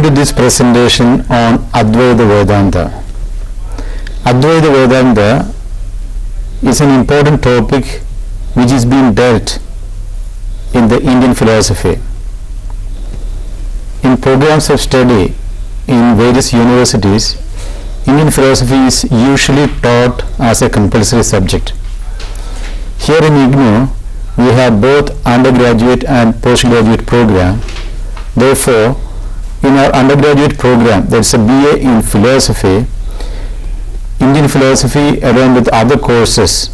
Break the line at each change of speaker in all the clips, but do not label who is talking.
to this presentation on Advaita Vedanta. Advaita Vedanta is an important topic which is being dealt in the Indian philosophy. In programs of study in various universities, Indian philosophy is usually taught as a compulsory subject. Here in IGNOU, we have both undergraduate and postgraduate program. Therefore, in our undergraduate program, there is a BA in philosophy. Indian philosophy along with other courses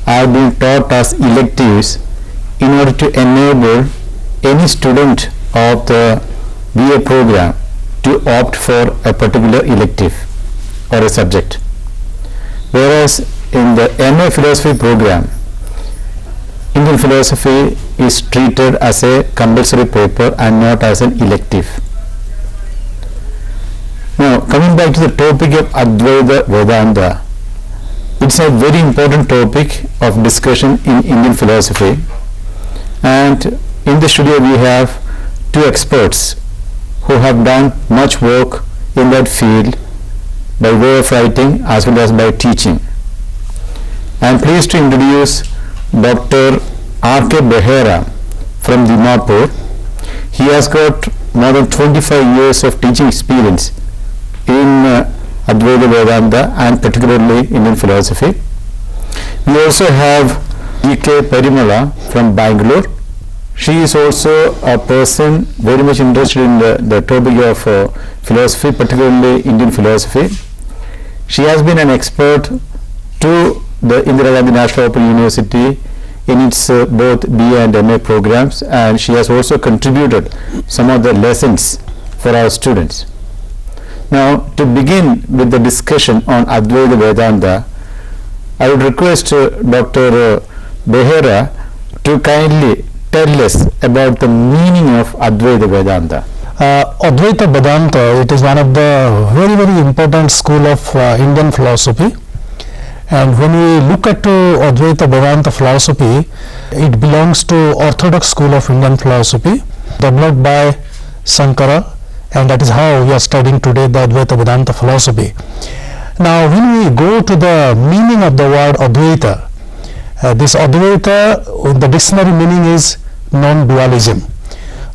are being taught as electives in order to enable any student of the BA program to opt for a particular elective or a subject. Whereas in the MA philosophy program, Indian philosophy is treated as a compulsory paper and not as an elective. Now, coming back to the topic of Advaita Vedanta, it's a very important topic of discussion in Indian philosophy, and in the studio we have two experts who have done much work in that field by way of writing as well as by teaching. I am pleased to introduce Dr. R.K. Behera from Dimapur. He has got more than 25 years of teaching experience in Advaita Vedanta and particularly Indian philosophy. We also have E.K. Parimala from Bangalore. She is also a person very much interested in the topic of philosophy, particularly Indian philosophy. She has been an expert to the Indira Gandhi National Open University in its both BA and MA programs, and she has also contributed some of the lessons for our students. Now, to begin with the discussion on Advaita Vedanta, I would request Dr. Behera to kindly tell us about the meaning of Advaita Vedanta.
Advaita Vedanta, it is one of the very important school of Indian philosophy, and when we look at Advaita Vedanta philosophy, it belongs to orthodox school of Indian philosophy developed by Shankara, and that is how we are studying today the Advaita Vedanta philosophy. Now, when we go to the meaning of the word Advaita, this Advaita in the dictionary meaning is non-dualism.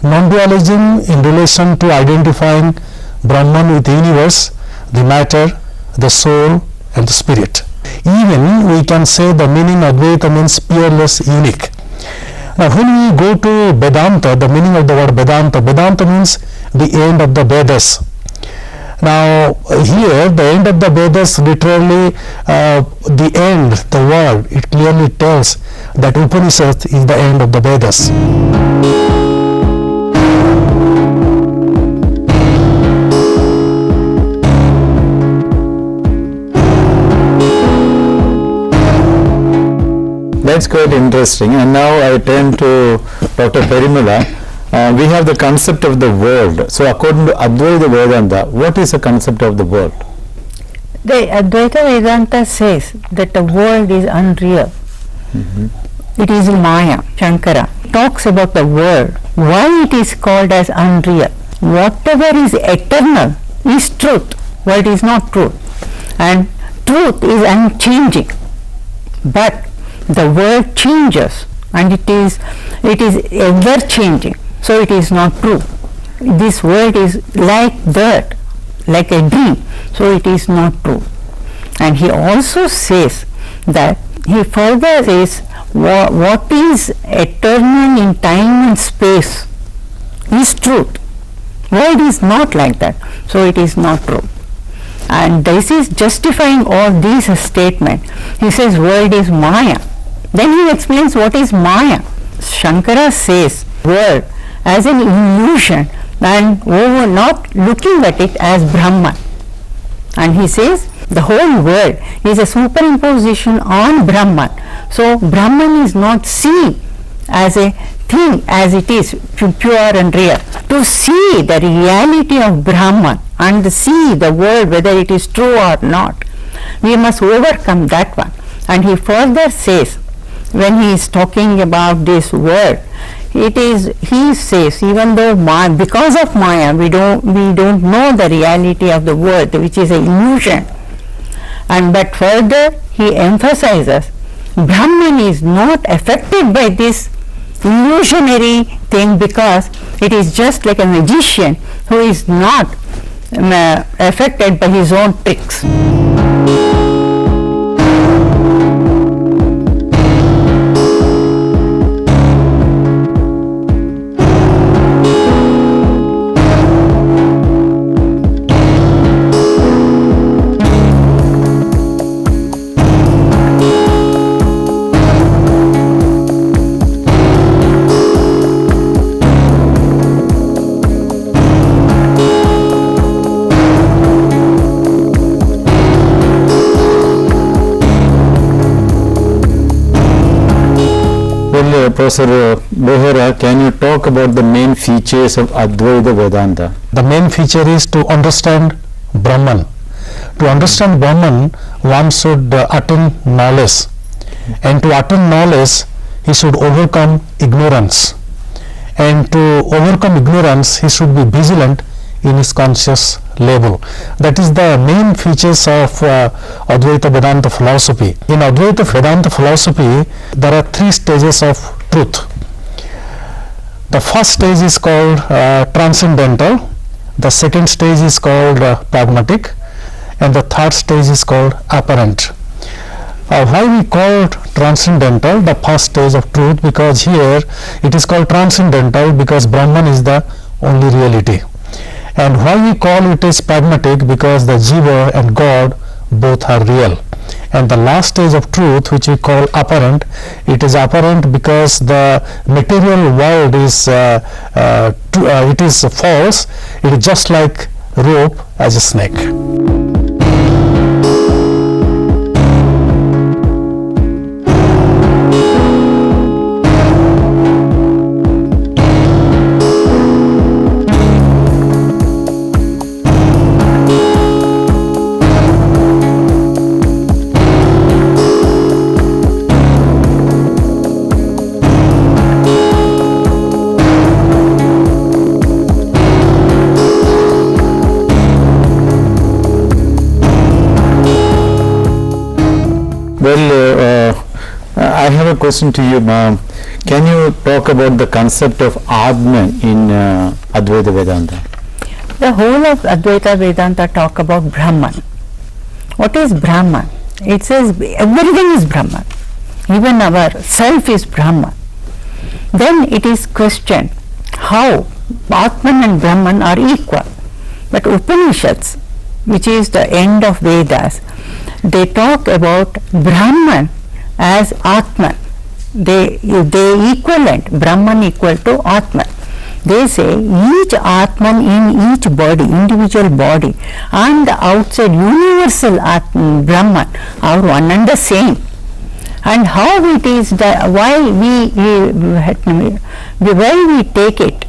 Non-dualism in relation to identifying Brahman with the universe, the matter, the soul and the spirit. Even we can say the meaning Advaita means peerless, unique. Now, when we go to Vedanta, the meaning of the word Vedanta, Vedanta means the end of the Vedas. Now, here the end of the Vedas, literally the end, the word, it clearly tells that Upanishad is the end of the Vedas.
That's quite interesting. And now I turn to Dr. Parimala. We have the concept of the world. So according to Advaita Vedanta, what is the concept of the world?
The Advaita Vedanta says that the world is unreal. It is Maya. Shankara talks about the world, why it is called as unreal. Whatever is eternal is truth. World is not truth. And truth is unchanging. But the world changes, and it is ever changing, so it is not true. This world is like that, like a dream, so it is not true. And he also says that, he further says, what is eternal in time and space is truth. World is not like that, so it is not true. And this is justifying all these statements. He says world is Maya. Then he explains what is Maya. Shankara says world as an illusion and over not looking at it as Brahman. And he says the whole world is a superimposition on Brahman. So Brahman is not seen as a thing as it is, pure and real. To see the reality of Brahman and see the world whether it is true or not, we must overcome that one. And he further says, when he is talking about this world, it is, he says, even though because of Maya we don't know the reality of the world, which is an illusion, and but further he emphasizes Brahman is not affected by this illusionary thing, because it is just like a magician who is not affected by his own tricks.
Professor Bohra, can you talk about the main features of Advaita Vedanta?
The main feature is to understand Brahman. To understand Brahman, one should attain knowledge, and to attain knowledge, he should overcome ignorance, and to overcome ignorance, he should be vigilant in his conscious level. That is the main features of Advaita Vedanta philosophy. In Advaita Vedanta philosophy, there are three stages of truth. The first stage is called transcendental, the second stage is called pragmatic, and the third stage is called apparent. Why we call transcendental the first stage of truth? Because here it is called transcendental because Brahman is the only reality. And why we call it is pragmatic? Because the Jiva and God both are real. And the last stage of truth, which we call apparent, it is apparent because the material world is it is false. It is just like rope as a snake.
I have a question to you, ma'am. Can you talk about the concept of Atman in Advaita Vedanta?
The whole of Advaita Vedanta talk about Brahman. What is Brahman? It says everything is Brahman. Even our self is Brahman. Then it is questioned how Atman and Brahman are equal. But Upanishads, which is the end of Vedas, they talk about Brahman as Atman. They equivalent Brahman equal to Atman. They say each Atman in each body, individual body, and the outside universal Atman, Brahman are one and the same. And how it is that why we take it,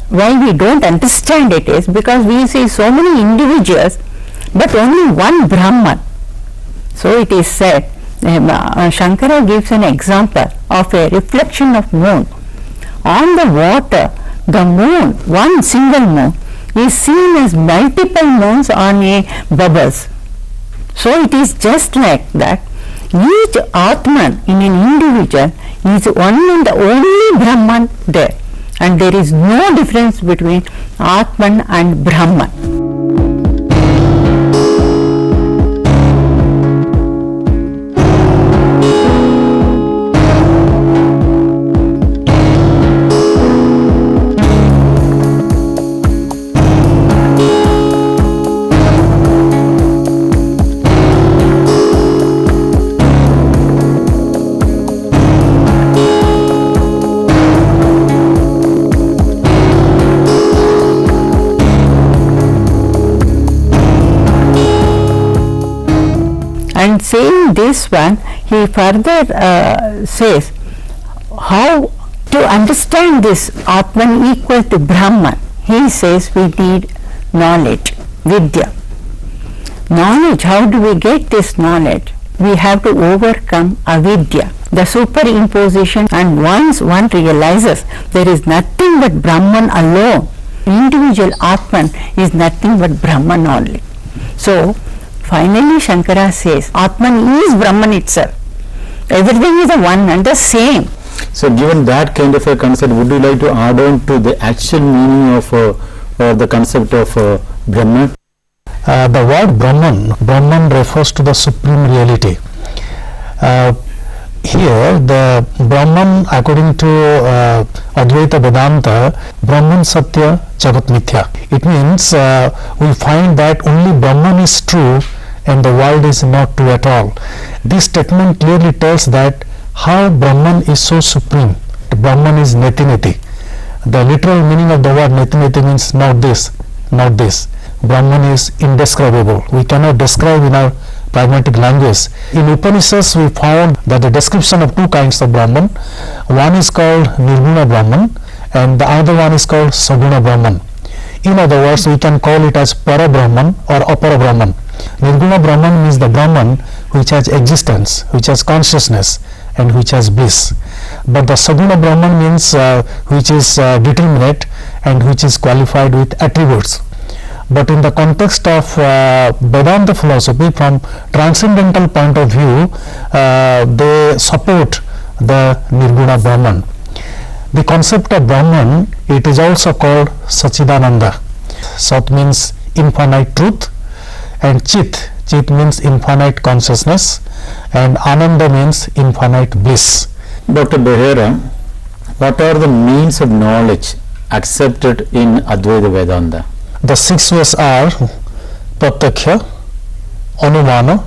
why we don't understand it is because we see so many individuals but only one Brahman. So it is said, Shankara gives an example of a reflection of moon. On the water, the moon, one single moon, is seen as multiple moons on a bubbles. So it is just like that. Each Atman in an individual is one and the only Brahman there, and there is no difference between Atman and Brahman. And saying this one, he further says how to understand this Atman equal to Brahman. He says we need knowledge, Vidya. Knowledge, how do we get this knowledge? we have to overcome avidya, the superimposition, and once one realizes there is nothing but Brahman alone, individual Atman is nothing but Brahman only. So finally Shankara says Atman is Brahman itself. Everything is the one and the same.
So given that kind of a concept, would you like to add on to the actual meaning of the concept of Brahman?
The word Brahman refers to the supreme reality. Here the Brahman, according to Advaita Vedanta, Brahman Satya Jagat Mithya. It means we find that only Brahman is true and the world is not true at all. This statement clearly tells that how Brahman is so supreme. Brahman is neti neti. The literal meaning of the word neti neti means not this, not this. Brahman is indescribable. We cannot describe in our pragmatic language. In Upanishads we found that the description of two kinds of Brahman. One is called Nirguna Brahman and the other one is called Saguna Brahman. In other words, we can call it as Para Brahman or Apara Brahman. Nirguna Brahman means the Brahman which has existence, which has consciousness and which has bliss. But the Saguna Brahman means which is determinate and which is qualified with attributes. But in the context of Vedanta philosophy, from transcendental point of view, they support the Nirguna Brahman. The concept of Brahman, it is also called Sachidananda. Sat means infinite truth and Chit means infinite consciousness and Ananda means infinite bliss.
Dr. Behera, what are the means of knowledge accepted in Advaita Vedanta?
The 6 ways are Pratyaksha, Anumana,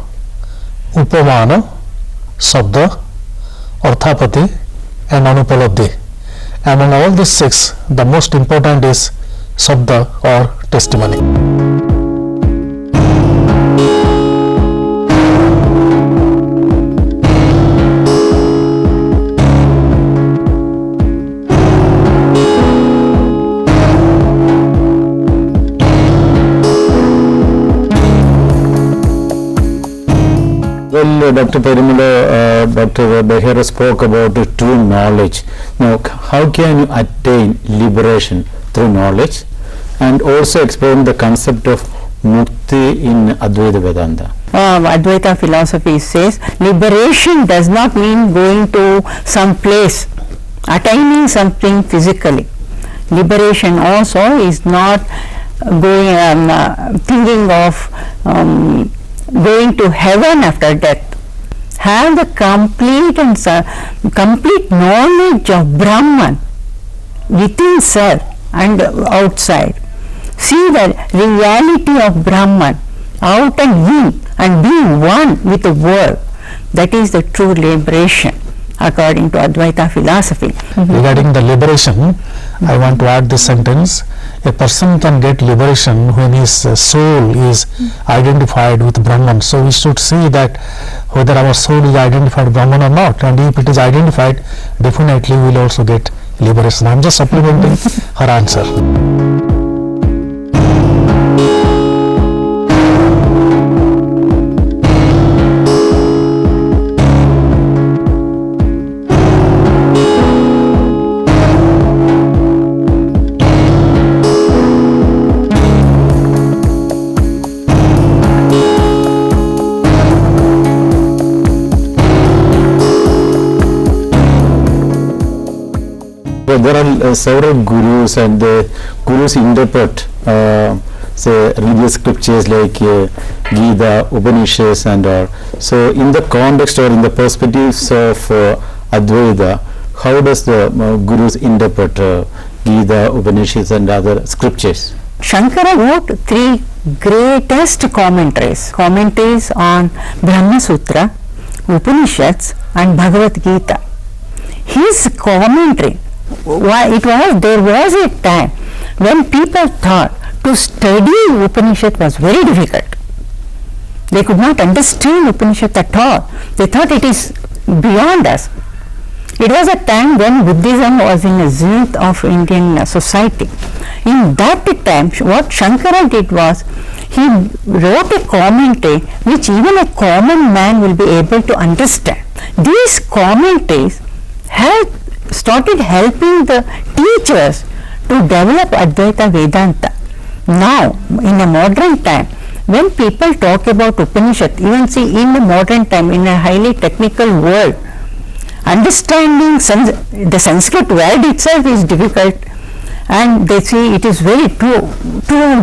Upamana, Sabda, Arthapati and Anupalabdhi. Among all these 6, the most important is Sabda or testimony.
Well, Dr. Perimula, Dr. Behera spoke about true knowledge. Now, how can you attain liberation through knowledge, and also explain the concept of mukti in Advaita Vedanta?
Advaita philosophy says liberation does not mean going to some place, attaining something physically. Liberation also is not going thinking of going to heaven after death. Have the complete and complete knowledge of Brahman within self and outside. See the reality of Brahman out and in and being one with the world. That is the true liberation according to Advaita philosophy.
Regarding the liberation, I want to add this sentence. A person can get liberation when his soul is identified with Brahman. So we should see that whether our soul is identified with Brahman or not, and if it is identified, definitely we will also get liberation. I am just supplementing her answer.
There are several gurus, and the gurus interpret say religious scriptures like Gita, Upanishads and all. So in the context or in the perspectives of Advaita, how does the gurus interpret Gita, Upanishads and other scriptures?
Shankara wrote 3 greatest commentaries on Brahma Sutra, Upanishads and Bhagavad Gita. His commentary, there was a time when people thought to study Upanishad was very difficult. They could not understand Upanishad at all. They thought it is beyond us. It was a time when Buddhism was in the zenith of Indian society. In that time, what Shankara did was, he wrote a commentary which even a common man will be able to understand. These commentaries have started helping the teachers to develop Advaita Vedanta. Now, in a modern time, when people talk about Upanishad, even see in the modern time, in a highly technical world, understanding the Sanskrit word itself is difficult, and they see it is very too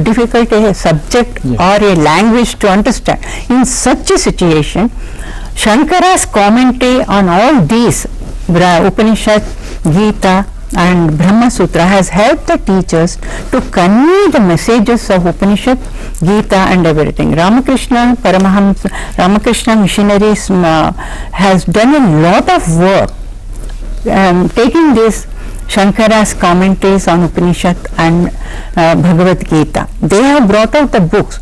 difficult a subject or a language to understand. In such a situation, Shankara's commentary on all these, Upanishad, Gita and Brahma Sutra, has helped the teachers to convey the messages of Upanishad, Gita and everything. Ramakrishna Paramahamsa, Ramakrishna missionaries has done a lot of work taking this Shankara's commentaries on Upanishad and Bhagavad Gita. They have brought out the books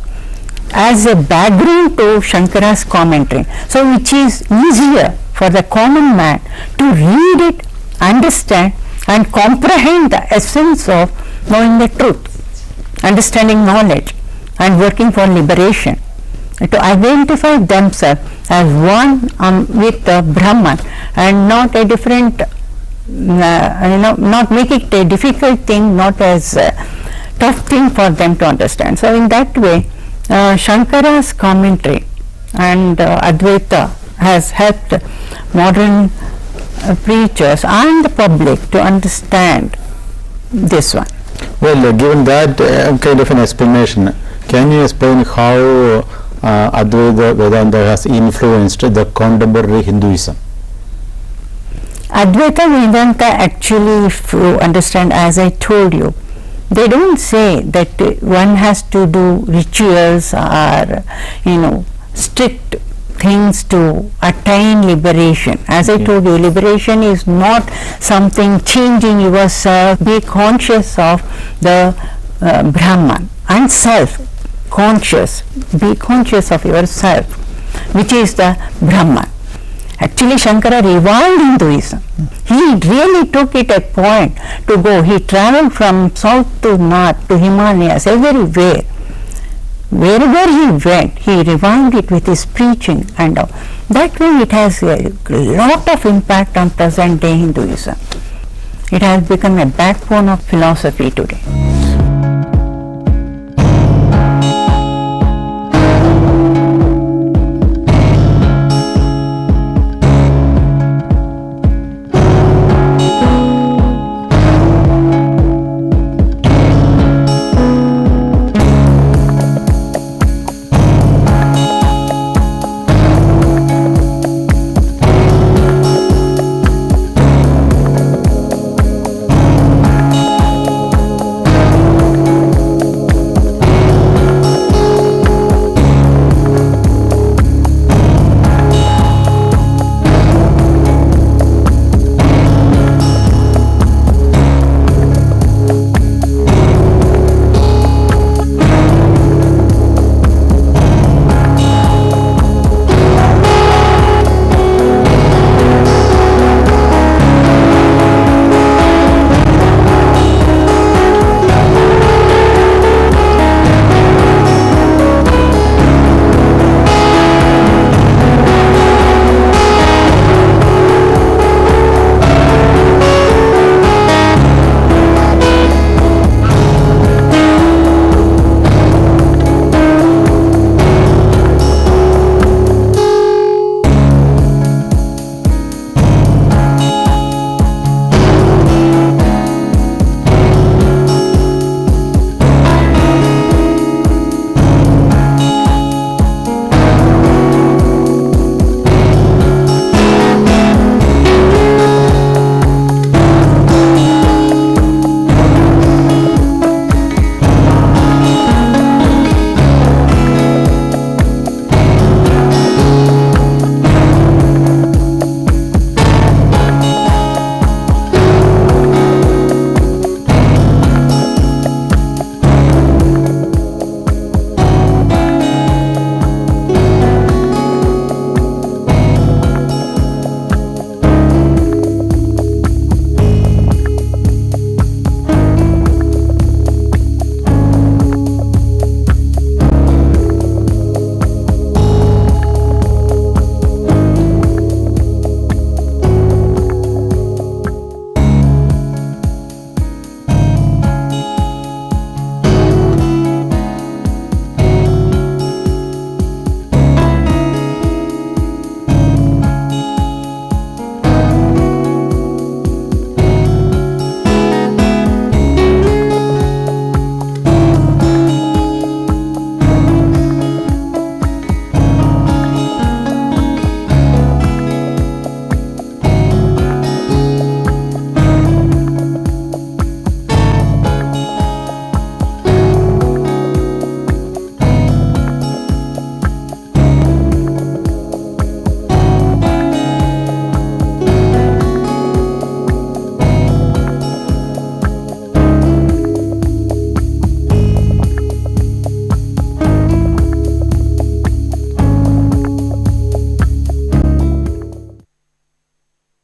as a background to Shankara's commentary, so which is easier for the common man to read it, understand and comprehend the essence of knowing the truth, understanding knowledge and working for liberation, to identify themselves as one with the Brahman and not a different, not make it a difficult thing, not as a tough thing for them to understand. So in that way, Shankara's commentary and Advaita has helped modern preachers and the public to understand this one.
Well, given that kind of an explanation, can you explain how Advaita Vedanta has influenced the contemporary Hinduism?
Advaita Vedanta actually, if you understand, as I told you, they don't say that one has to do rituals or strict things to attain liberation. As I told you, liberation is not something changing yourself. Be conscious of the Brahman and self-conscious. Be conscious of yourself, which is the Brahman. Actually, Shankara revived Hinduism. He really took it a point to go. He traveled from south to north to Himalayas, everywhere. Wherever he went, he revived it with his preaching, and that way it has a lot of impact on present day Hinduism. It has become a backbone of philosophy today.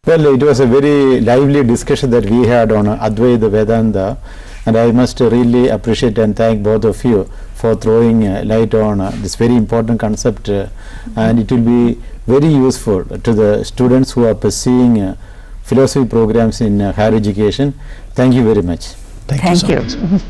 Well, it was a very lively discussion that we had on Advaita Vedanta, and I must really appreciate and thank both of you for throwing light on this very important concept, and it will be very useful to the students who are pursuing philosophy programs in higher education. Thank you very much.
Thank you so much.
you.